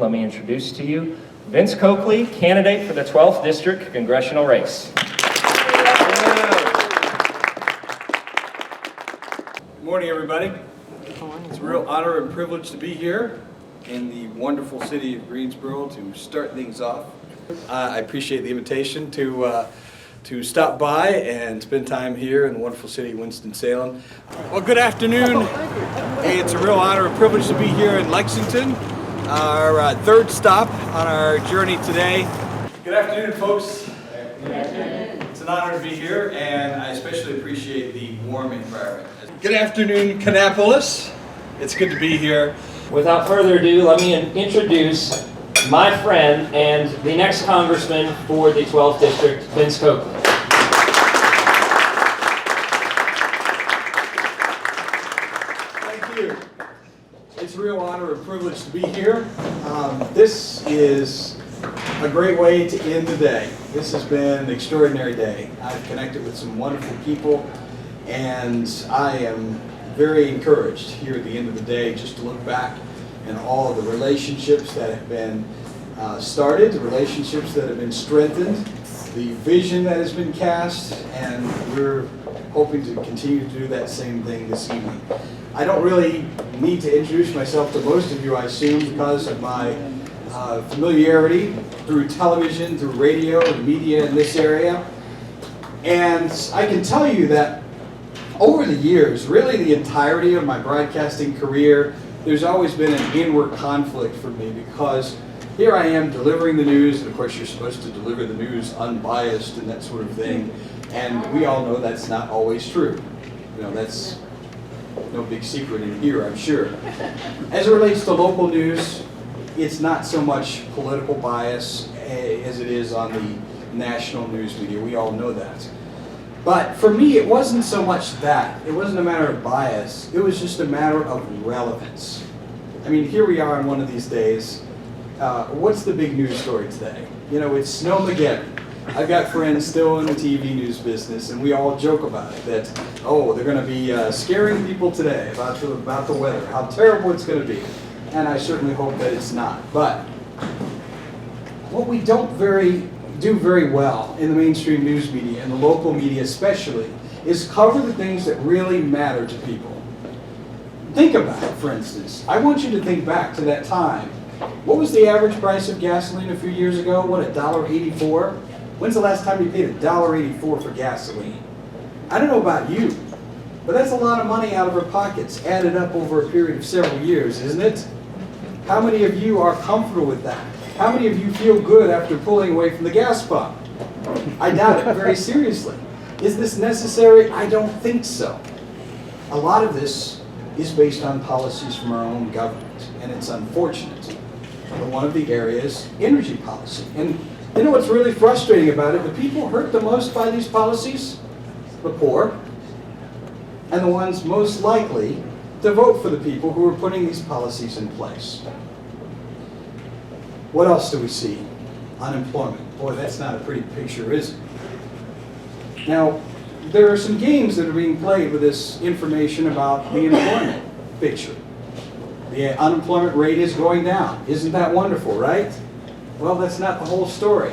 Let me introduce to you Vince Coakley, candidate for the 12th District Congressional race. Good morning, everybody. It's a real honor and privilege to be here in the wonderful city of Greensboro to start things off. I appreciate the invitation to stop by and spend time here in the wonderful city of Winston-Salem. Well, good afternoon. Hey, it's a real honor and privilege to be here in Lexington, our third stop on our journey today. Good afternoon, folks. Good afternoon. It's an honor to be here, and I especially appreciate the warm environment. Good afternoon, Kannapolis. It's good to be here. Without further ado, let me introduce my friend and the next congressman for the 12th District, Vince Coakley. Thank you. It's a real honor and privilege to be here. This is a great way to end the day. This has been an extraordinary day. I've connected with some wonderful people, and I am very encouraged here at the end of the day just to look back and all of the relationships that have been started, the relationships that have been strengthened, the vision that has been cast, and we're hoping to continue to do that same thing this evening. I don't really need to introduce myself to most of you, I assume, because of my familiarity through television, through radio, and media in this area. And I can tell you that over the years, really the entirety of my broadcasting career, there's always been an inward conflict for me, because here I am delivering the news, and of course you're supposed to deliver the news unbiased and that sort of thing, and we all know that's not always true. You know, that's no big secret in here, I'm sure. As it relates to local news, it's not so much political bias as it is on the national news media. We all know that. But for me, it wasn't so much that. It wasn't a matter of bias. It was just a matter of relevance. I mean, here we are on one of these days. What's the big news story today? You know, it's Snowmageddon. I've got friends still in the TV news business, and we all joke about it, that, oh, they're going to be scaring people today about the weather, how terrible it's going to be. And I certainly hope that it's not. But what we don't do very well in the mainstream news media, and the local media especially, is cover the things that really matter to people. Think about it, for instance. I want you to think back to that time. What was the average price of gasoline a few years ago? What, $1.84? When's the last time you paid $1.84 for gasoline? I don't know about you, but that's a lot of money out of our pockets, added up over a period of several years, isn't it? How many of you are comfortable with that? How many of you feel good after pulling away from the gas pump? I doubt it, very seriously. Is this necessary? I don't think so. A lot of this is based on policies from our own government, and it's unfortunate. And one of the areas, energy policy. And you know what's really frustrating about it? The people hurt the most by these policies? The poor, and the ones most likely to vote for the people who are putting these policies in place. What else do we see? Unemployment. Boy, that's not a pretty picture, is it? Now, there are some games that are being played with this information about the employment picture. The unemployment rate is going down. Isn't that wonderful, right? Well, that's not the whole story.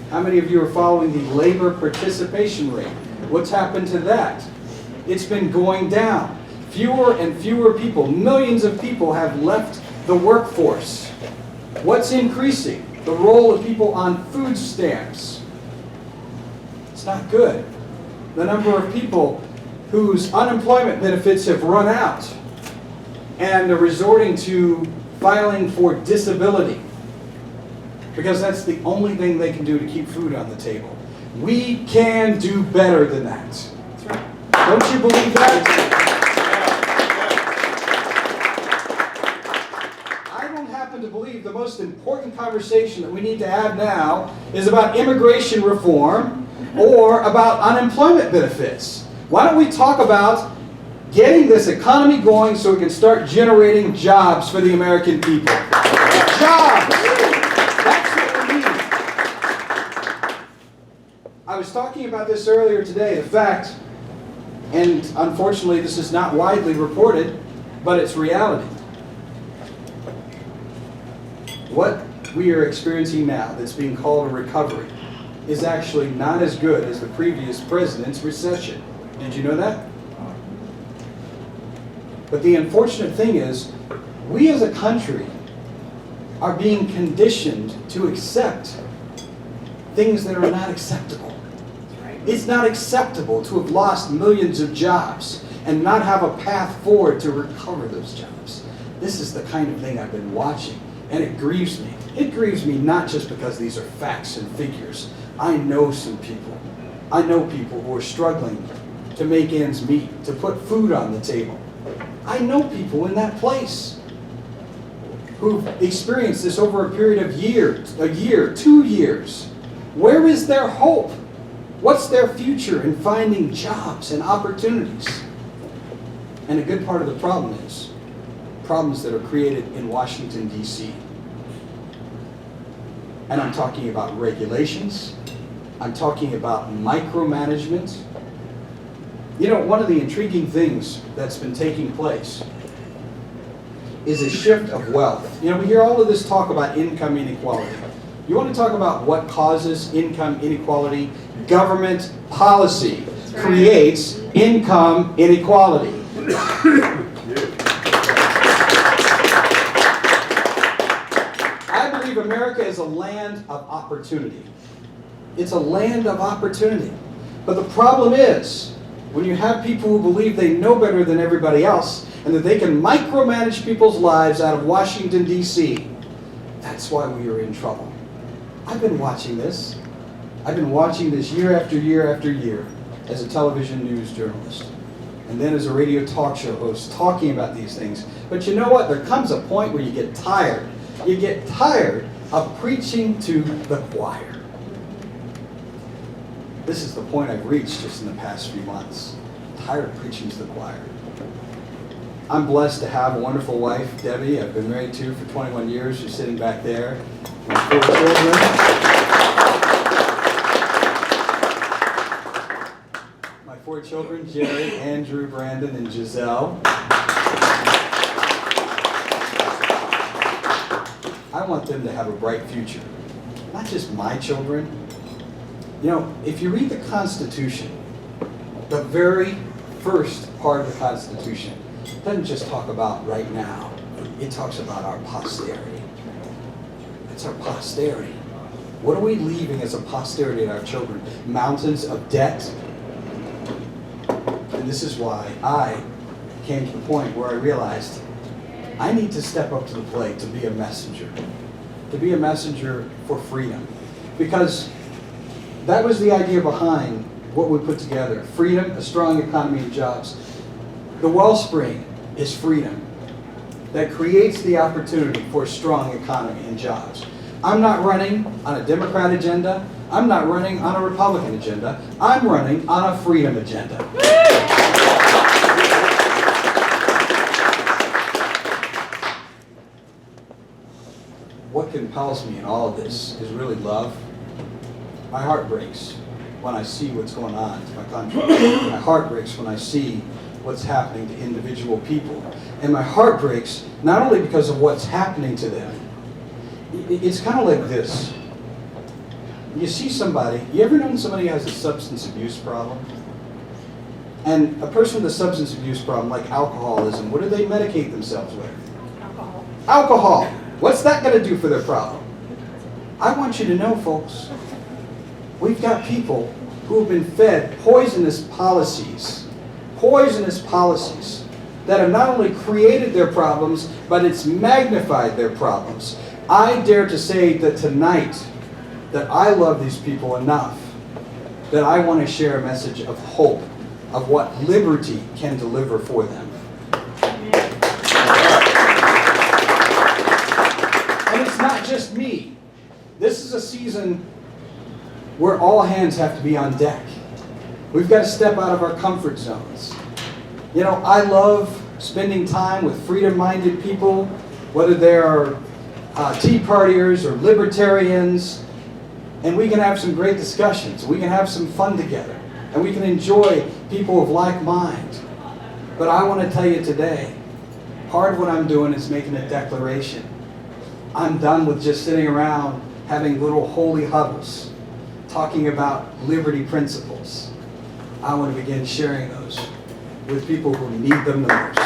How many of you are following the labor participation rate? What's happened to that? It's been going down. Fewer and fewer people, millions of people have left the workforce. What's increasing? The role of people on food stamps. It's not good. The number of people whose unemployment benefits have run out and are resorting to filing for disability, because that's the only thing they can do to keep food on the table. We can do better than that. That's right. Don't you believe that? To believe the most important conversation that we need to have now is about immigration reform or about unemployment benefits. Why don't we talk about getting this economy going so we can start generating jobs for the American people? Jobs! That's what we need. I was talking about this earlier today, the fact, and unfortunately this is not widely reported, but it's reality. what we are experiencing now that's being called a recovery is actually not as good as the previous president's recession. Did you know that? But the unfortunate thing is, we as a country are being conditioned to accept things that are not acceptable. It's not acceptable to have lost millions of jobs and not have a path forward to recover those jobs. This is the kind of thing I've been watching, and it grieves me. It grieves me not just because these are facts and figures. I know some people. I know people who are struggling to make ends meet, to put food on the table. I know people in that place who've experienced this over a period of a year, 2 years. Where is their hope? What's their future in finding jobs and opportunities? And a good part of the problem is problems that are created in Washington, D.C. And I'm talking about regulations. I'm talking about micromanagement. You know, one of the intriguing things that's been taking place is a shift of wealth. You know, we hear all of this talk about income inequality. You want to talk about what causes income inequality? Government policy creates income inequality. I believe America is a land of opportunity. It's a land of opportunity. But the problem is, when you have people who believe they know better than everybody else and that they can micromanage people's lives out of Washington, D.C., that's why we are in trouble. I've been watching this. I've been watching this year after year after year as a television news journalist and then as a radio talk show host talking about these things. But you know what? There comes a point where you get tired. You get tired of preaching to the choir. This is the point I've reached just in the past few months. I'm tired of preaching to the choir. I'm blessed to have a wonderful wife, Debbie. I've been married to for 21 years. She's sitting back there. My 4 children. My 4 children, Jerry, Andrew, Brandon, and Giselle. I want them to have a bright future. Not just my children. You know, if you read the Constitution, the very first part of the Constitution doesn't just talk about right now. It talks about our posterity. It's our posterity. What are we leaving as a posterity to our children? Mountains of debt. And this is why I came to the point where I realized I need to step up to the plate to be a messenger. To be a messenger for freedom. Because that was the idea behind what we put together. Freedom, a strong economy, and jobs. The wellspring is freedom that creates the opportunity for a strong economy and jobs. I'm not running on a Democrat agenda. I'm not running on a Republican agenda. I'm running on a freedom agenda. What compels me in all of this is really love. My heart breaks when I see what's going on to my country. My heart breaks when I see what's happening to individual people. And my heart breaks not only because of what's happening to them. It's kind of like this. You see somebody, you ever known somebody who has a substance abuse problem? And a person with a substance abuse problem, like alcoholism, what do they medicate themselves with? Alcohol. Alcohol. What's that going to do for their problem? I want you to know, folks, we've got people who have been fed poisonous policies that have not only created their problems, but it's magnified their problems. I dare to say that tonight, that I love these people enough that I want to share a message of hope, of what liberty can deliver for them. And it's not just me. This is a season where all hands have to be on deck. We've got to step out of our comfort zones. You know, I love spending time with freedom-minded people, whether they're Tea Partiers or libertarians, and we can have some great discussions. We can have some fun together, and we can enjoy people of like mind. But I want to tell you today, part of what I'm doing is making a declaration. I'm done with just sitting around having little holy huddles, talking about liberty principles. I want to begin sharing those with people who need them the most.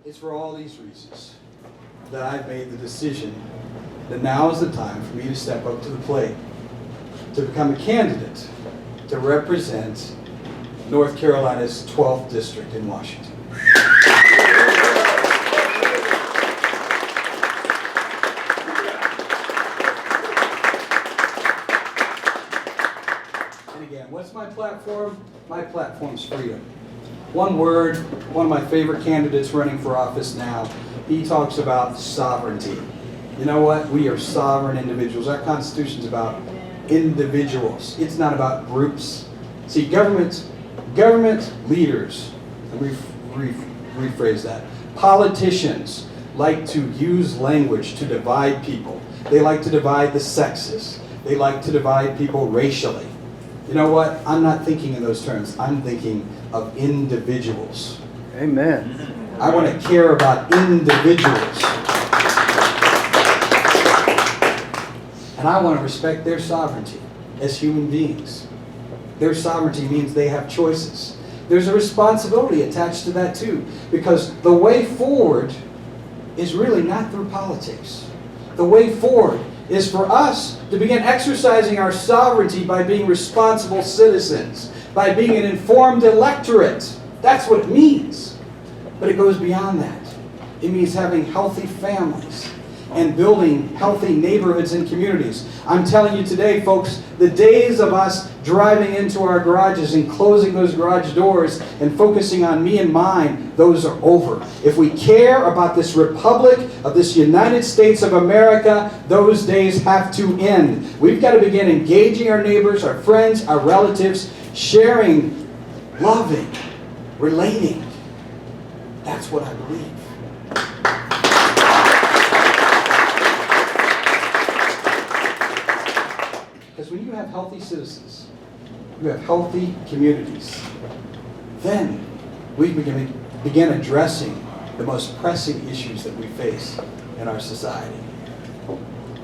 It's for all these reasons that I've made the decision that now is the time for me to step up to the plate, to become a candidate to represent North Carolina's 12th district in Washington. And again, what's my platform? My platform's freedom. One word, one of my favorite candidates running for office now, he talks about sovereignty. You know what? We are sovereign individuals. Our Constitution's about individuals. It's not about groups. See, government leaders, let me rephrase that. Politicians like to use language to divide people. They like to divide the sexes. They like to divide people racially. You know what? I'm not thinking in those terms. I'm thinking of individuals. Amen. I want to care about individuals. And I want to respect their sovereignty as human beings. Their sovereignty means they have choices. There's a responsibility attached to that too, because the way forward is really not through politics. The way forward is for us to begin exercising our sovereignty by being responsible citizens, by being an informed electorate. That's what it means. But it goes beyond that. It means having healthy families and building healthy neighborhoods and communities. I'm telling you today, folks, the days of us driving into our garages and closing those garage doors and focusing on me and mine, those are over. If we care about this republic of this United States of America, those days have to end. We've got to begin engaging our neighbors, our friends, our relatives, sharing, loving, relating. That's what I believe. Because when you have healthy citizens, you have healthy communities, then we begin addressing the most pressing issues that we face in our society.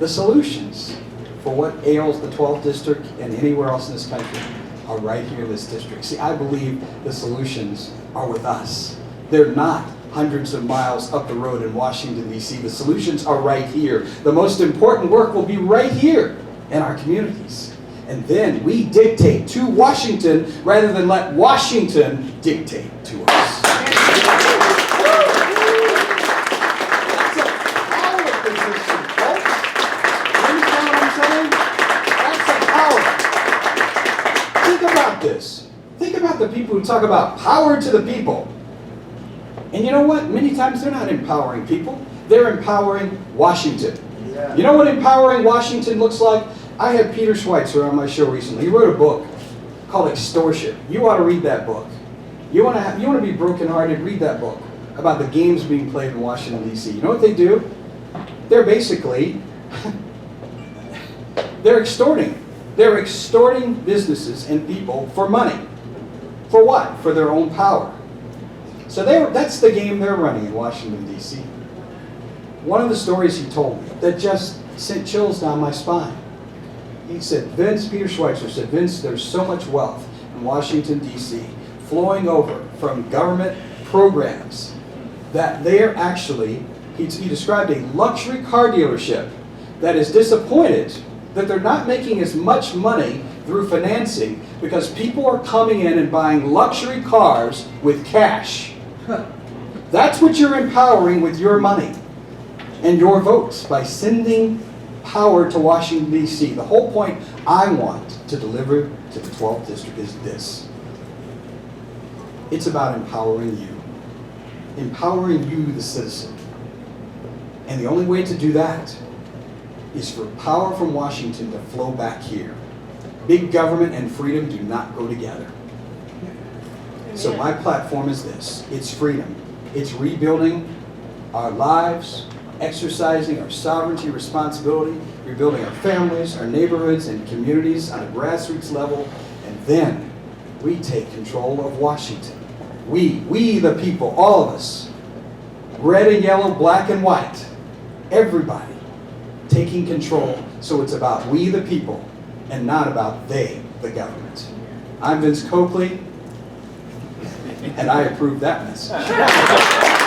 The solutions for what ails the 12th district and anywhere else in this country are right here in this district. See, I believe the solutions are with us. They're not hundreds of miles up the road in Washington, D.C. The solutions are right here. The most important work will be right here in our communities. And then we dictate to Washington rather than let Washington dictate to us. That's a power position, folks. You understand what I'm saying? That's a power. Think about this. Think about the people who talk about power to the people. And you know what? Many times they're not empowering people. They're empowering Washington. Yeah. You know what empowering Washington looks like? I had Peter Schweitzer on my show recently. He wrote a book called Extortion. You ought to read that book. You want to be brokenhearted? Read that book about the games being played in Washington, D.C. You know what they do? They're basically, they're extorting. They're extorting businesses and people for money. For what? For their own power. So that's the game they're running in Washington, D.C. One of the stories he told me that just sent chills down my spine. He said, Peter Schweitzer said, Vince, there's so much wealth in Washington, D.C. flowing over from government programs that they're actually, he described a luxury car dealership that is disappointed that they're not making as much money through financing because people are coming in and buying luxury cars with cash. That's what you're empowering with your money and your votes by sending power to Washington, D.C. The whole point I want to deliver to the 12th district is this. It's about empowering you. Empowering you, the citizen. And the only way to do that is for power from Washington to flow back here. Big government and freedom do not go together. So my platform is this. It's freedom. It's rebuilding our lives, exercising our sovereignty, responsibility, rebuilding our families, our neighborhoods, and communities on a grassroots level, and then we take control of Washington. We the people, all of us, red and yellow, black and white, everybody taking control. So it's about we the people and not about they, the government. I'm Vince Coakley, and I approve that message.